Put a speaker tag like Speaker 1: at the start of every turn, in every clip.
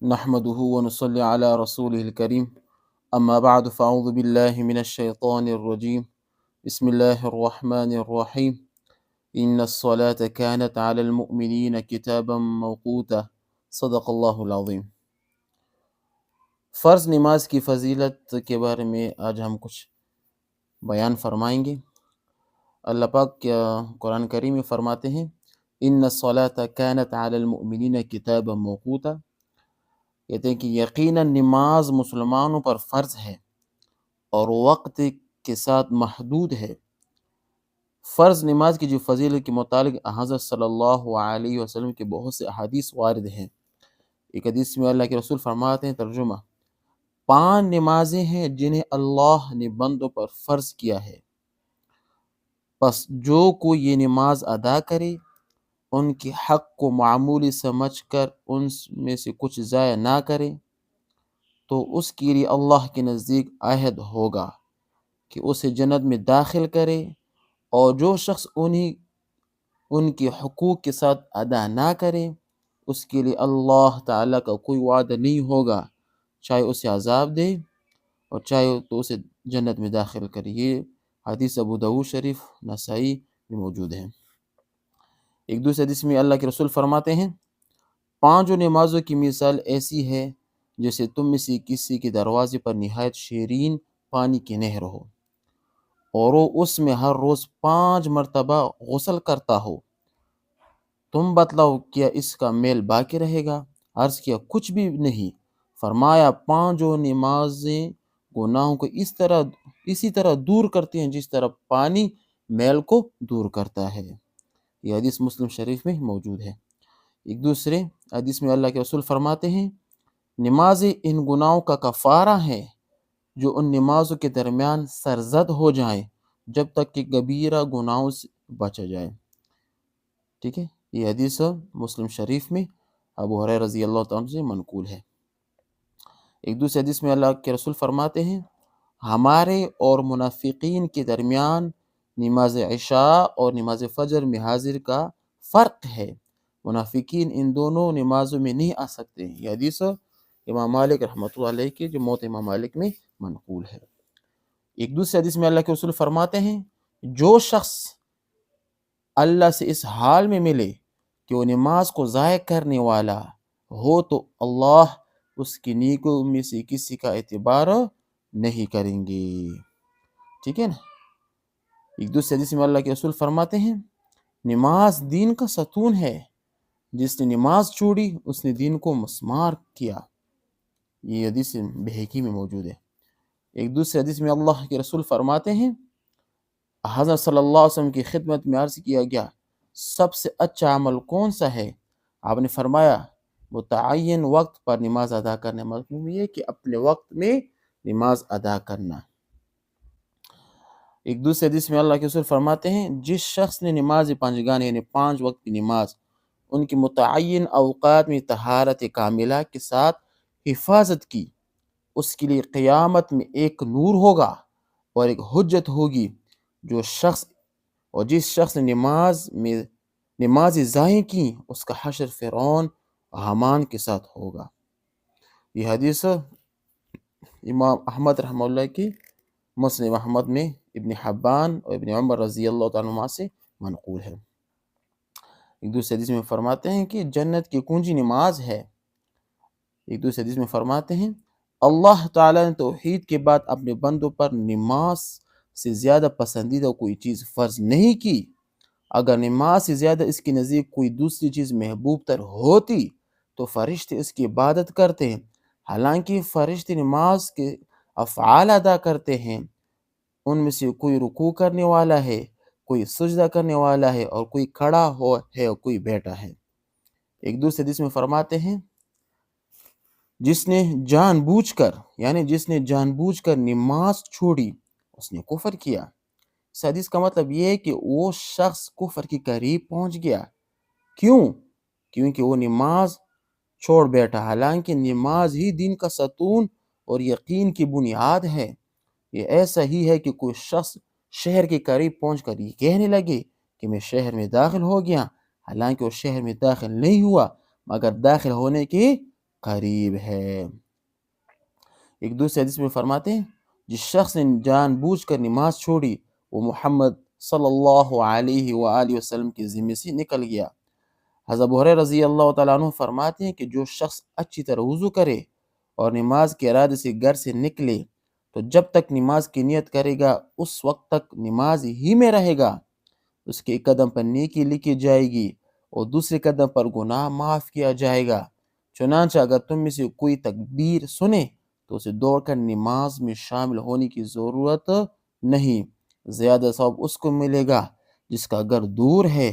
Speaker 1: نحمده ونصلي على رسوله الكريم أما بعد فأعوذ بالله من الشيطان الرجيم بسم الله الرحمن الرحيم إن الصلاة كانت على المؤمنين كتابا موقوتا صدق اللہ العظیم۔ فرض نماز کی فضیلت کے بارے میں آج ہم کچھ بیان فرمائیں گے۔ اللہ پاک قرآن کریم میں فرماتے ہیں ان الصلاة كانت على المؤمنین کتابا موقوتا، کہتے ہیں کہ یقیناً نماز مسلمانوں پر فرض ہے اور وقت کے ساتھ محدود ہے۔ فرض نماز کی جو فضیلت کے متعلق حضرت صلی اللہ علیہ وسلم کے بہت سے احادیث وارد ہیں۔ ایک حدیث میں اللہ کے رسول فرماتے ہیں، ترجمہ: 5 نمازیں ہیں جنہیں اللہ نے بندوں پر فرض کیا ہے، پس جو کوئی یہ نماز ادا کرے ان کے حق کو معمولی سمجھ کر ان میں سے کچھ ضائع نہ کرے تو اس کے لیے اللہ کے نزدیک عہد ہوگا کہ اسے جنت میں داخل کرے، اور جو شخص ان کے حقوق کے ساتھ ادا نہ کرے اس کے لیے اللہ تعالیٰ کا کوئی وعدہ نہیں ہوگا، چاہے اسے عذاب دے اور چاہے تو اسے جنت میں داخل کرے۔ یہ حدیث ابو داؤد شریف، نسائی میں موجود ہے۔ ایک دوسرے حدیث میں اللہ کے رسول فرماتے ہیں 5 نمازوں کی مثال ایسی ہے جیسے تم میں سے کسی کے دروازے پر نہایت شیرین پانی کی نہر ہو اور وہ اس میں ہر روز 5 مرتبہ غسل کرتا ہو، تم بتلاؤ کیا اس کا میل باقی رہے گا؟ عرض کیا کچھ بھی نہیں۔ فرمایا 5 نمازیں گناہوں کو اسی طرح دور کرتی ہیں جس طرح پانی میل کو دور کرتا ہے۔ یہ حدیث مسلم شریف میں موجود ہے۔ ایک دوسرے حدیث میں اللہ کے رسول فرماتے ہیں نمازیں ان گناہوں کا کفارہ ہے جو ان نمازوں کے درمیان سرزد ہو جائیں جب تک کہ کبیرہ گناہوں سے بچا جائے۔ ٹھیک ہے، یہ حدیث مسلم شریف میں ابو ہریرہ رضی اللہ تعالیٰ عنہ سے منقول ہے۔ ایک دوسرے حدیث میں اللہ کے رسول فرماتے ہیں ہمارے اور منافقین کے درمیان نماز عشاء اور نماز فجر میں حاضر کا فرق ہے، منافقین ان دونوں نمازوں میں نہیں آ سکتے۔ یہ حدیث امام مالک رحمۃ اللہ علیہ کی جو موت امام مالک میں منقول ہے۔ ایک دوسرے حدیث میں اللہ کے رسول فرماتے ہیں جو شخص اللہ سے اس حال میں ملے کہ وہ نماز کو ضائع کرنے والا ہو تو اللہ اس کی نیکیوں میں سے کسی کا اعتبار نہیں کریں گے۔ ٹھیک ہے نا۔ ایک دوسرے حدیث میں اللہ کے رسول فرماتے ہیں نماز دین کا ستون ہے، جس نے نماز چھوڑی اس نے دین کو مسمار کیا۔ یہ حدیث بہقی میں موجود ہے۔ ایک دوسرے حدیث میں اللہ کے رسول فرماتے ہیں حضرت صلی اللہ علیہ وسلم کی خدمت میں عرض کیا گیا سب سے اچھا عمل کون سا ہے؟ آپ نے فرمایا متعین وقت پر نماز ادا کرنا، مطلب یہ کہ اپنے وقت میں نماز ادا کرنا۔ ایک دوسرے حدیث میں اللہ کے رسول فرماتے ہیں جس شخص نے نماز پنجگان یعنی 5 وقت کی نماز ان کی متعین اوقات میں طہارت کاملہ کے ساتھ حفاظت کی، اس کے لیے قیامت میں ایک نور ہوگا اور ایک حجت ہوگی۔ جس شخص نے نماز ضائع کی اس کا حشر فرعون اور حامان کے ساتھ ہوگا۔ یہ حدیث امام احمد رحمہ اللہ کی مسند احمد میں ابن حبان اور ابن عمر رضی اللہ تعالیٰ عنہ سے منقول ہے۔ ایک دوسرے حدیث میں فرماتے ہیں کہ جنت کی کنجی نماز ہے۔ ایک دوسرے حدیث میں فرماتے ہیں اللہ تعالیٰ نے توحید کے بعد اپنے بندوں پر نماز سے زیادہ پسندیدہ کوئی چیز فرض نہیں کی، اگر نماز سے زیادہ اس کے نزدیک کوئی دوسری چیز محبوب تر ہوتی تو فرشتے اس کی عبادت کرتے ہیں، حالانکہ فرشتے نماز کے افعال ادا کرتے ہیں، ان میں سے کوئی رکوع کرنے والا ہے، کوئی سجدہ کرنے والا ہے اور کوئی کھڑا ہے اور کوئی بیٹھا ہے۔ ایک دوسرے حدیث میں فرماتے ہیں جس نے جان بوجھ کر نماز چھوڑی اس نے کفر کیا۔ اس حدیث کا مطلب یہ ہے کہ وہ شخص کفر کے قریب پہنچ گیا۔ کیوں؟ کیونکہ وہ نماز چھوڑ بیٹھا، حالانکہ نماز ہی دین کا ستون اور یقین کی بنیاد ہے۔ یہ ایسا ہی ہے کہ کوئی شخص شہر کے قریب پہنچ کر یہ کہنے لگے کہ میں شہر میں داخل ہو گیا، حالانکہ وہ شہر میں داخل نہیں ہوا مگر داخل ہونے کی قریب ہے۔ ایک دوسرے حدیث میں فرماتے ہیں جس شخص نے جان بوجھ کر نماز چھوڑی وہ محمد صلی اللہ علیہ وآلہ وسلم کے ذمے سے نکل گیا۔ حضرت ابو ہریرہ رضی اللہ تعالیٰ عنہ فرماتے ہیں کہ جو شخص اچھی طرح وضو کرے اور نماز کے ارادے سے گھر سے نکلے تو جب تک نماز کی نیت کرے گا اس وقت تک نماز ہی میں رہے گا، اس کے ایک قدم پر نیکی لکھی جائے گی اور دوسرے قدم پر گناہ معاف کیا جائے گا۔ چنانچہ اگر تم میں سے کوئی تکبیر سنے تو اسے دوڑ کر نماز میں شامل ہونے کی ضرورت نہیں، زیادہ ثواب اس کو ملے گا جس کا گھر دور ہے۔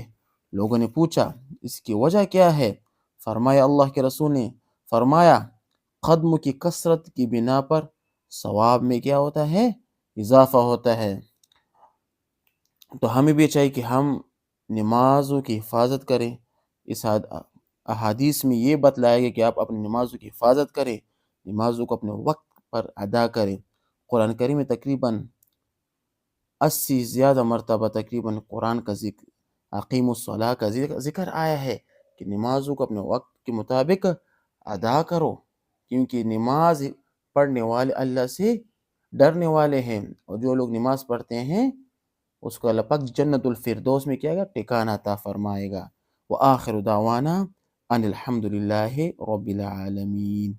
Speaker 1: لوگوں نے پوچھا اس کی وجہ کیا ہے؟ فرمایا اللہ کے رسول نے فرمایا قدم کی کثرت کی بنا پر ثواب میں کیا ہوتا ہے؟ اضافہ ہوتا ہے۔ تو ہمیں بھی چاہیے کہ ہم نمازوں کی حفاظت کریں۔ اس احادیث میں یہ بتلایا گیا کہ آپ اپنی نمازوں کی حفاظت کریں، نمازوں کو اپنے وقت پر ادا کریں۔ قرآن کریم میں تقریباً 80 زیادہ مرتبہ تقریباً قرآن کا ذکر اقیم الصلاۃ کا ذکر آیا ہے کہ نمازوں کو اپنے وقت کے مطابق ادا کرو، کیونکہ نماز پڑھنے والے اللہ سے ڈرنے والے ہیں، اور جو لوگ نماز پڑھتے ہیں اس کو اللہ پاک جنت الفردوس میں کیا گا؟ ٹھکانہ عطا فرمائے گا۔ وآخر دعوانا ان الحمد للہ رب العالمین۔